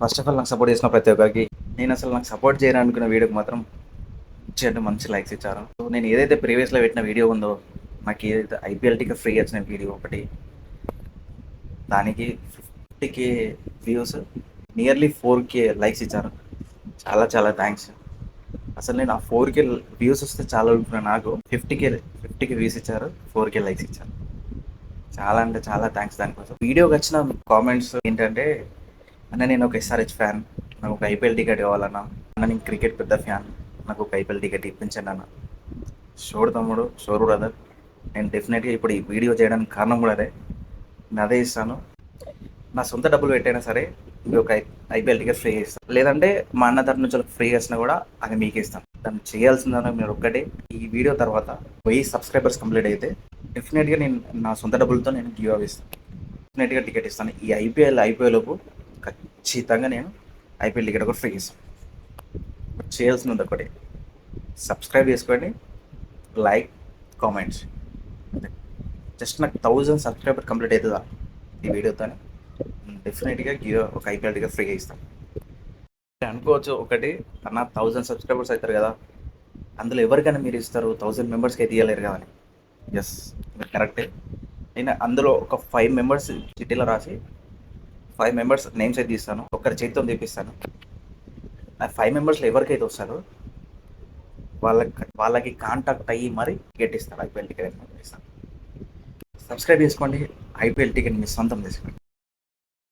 First of all నాకు support చేసిన ప్రతి ఒక్కరికి, నేను అసలు నాకు సపోర్ట్ చేయను అనుకున్న వీడియోకి మాత్రం మంచి మంచి లైక్స్ ఇచ్చారు. సో నేను ఏదైతే ప్రీవియస్లో పెట్టిన వీడియో ఉందో, నాకు ఏదైతే ఐపీఎల్ టికెట్ ఫ్రీ వచ్చిన వీడియో ఒకటి, దానికి 50K views, nearly 4K likes ఇచ్చారు. చాలా చాలా థ్యాంక్స్. అసలు నేను ఆ 4K వ్యూస్ వస్తే చాలా అనుకున్నాను. నాకు 50K వ్యూస్ ఇచ్చారు, 4K లైక్స్ ఇచ్చారు. చాలా అంటే చాలా థ్యాంక్స్ దానికోసం. వీడియోకి వచ్చిన కామెంట్స్ ఏంటంటే, అన్న నేను ఒక ఎస్ఆర్హెచ్ ఫ్యాన్, నాకు ఒక ఐపీఎల్ టికెట్ కావాలన్నా, అన్న నేను క్రికెట్ పెద్ద ఫ్యాన్, నాకు ఒక ఐపీఎల్ టికెట్ ఇప్పించండి అన్న. షోర్ తమ్ముడు, షోర్ బ్రదర్, నేను డెఫినెట్గా ఇప్పుడు ఈ వీడియో చేయడానికి కారణం కూడా అదే. నేను అదే ఇస్తాను. నా సొంత డబ్బులు పెట్టైనా సరే మీకు ఒక ఐపీఎల్ టికెట్ ఫ్రీ ఇస్తాను. లేదంటే మా అన్న తరఫు నుంచి ఫ్రీ వచ్చినా కూడా అది మీకే ఇస్తాను. దాన్ని చేయాల్సిందన్నా మీరు ఒక్కటే, ఈ వీడియో తర్వాత 1000 సబ్స్క్రైబర్స్ కంప్లీట్ అయితే డెఫినెట్గా నేను నా సొంత డబ్బులతో నేను గివ్ అవే ఇస్తాను. డెఫినెట్గా టికెట్ ఇస్తాను. ఈ ఐపీఎల్లోపు ఖచ్చితంగా నేను ఐపీఎల్ టికెట్ కూడా ఫ్రీ ఇస్తాను. చేయాల్సింది ఒకటి, సబ్స్క్రైబ్ చేసుకోండి, లైక్, కామెంట్స్. జస్ట్ నాకు 1000 సబ్స్క్రైబర్ కంప్లీట్ అవుతుందా ఈ వీడియోతో, డెఫినెట్గా ఒక ఐపీఎల్ టికెట్ ఫ్రీగా ఇస్తాను. అనుకోవచ్చు ఒకటి, అన్న 1000 సబ్స్క్రైబర్స్ అవుతారు కదా, అందులో ఎవరికైనా మీరు ఇస్తారు, 1000 మెంబర్స్కి అయితే ఇవ్వలేరు కదా అని. ఎస్, మీరు కరెక్టే. నేను అందులో ఒక 5 మెంబర్స్ చిట్టీలో రాసి 5 మెంబర్స్ నేమ్స్ అయితే ఇస్తాను, ఒక్కరి చేతితో తెప్పిస్తాను. ఆ 5 మెంబర్స్లో ఎవరికైతే వస్తారో వాళ్ళకి కాంటాక్ట్ అయ్యి మరి టికెట్ ఇస్తాను, ఐపీఎల్ టికెట్ ఇస్తాను. సబ్స్క్రైబ్ చేసుకోండి, ఐపీఎల్ టికెట్ మీ సొంతం చేసుకోండి.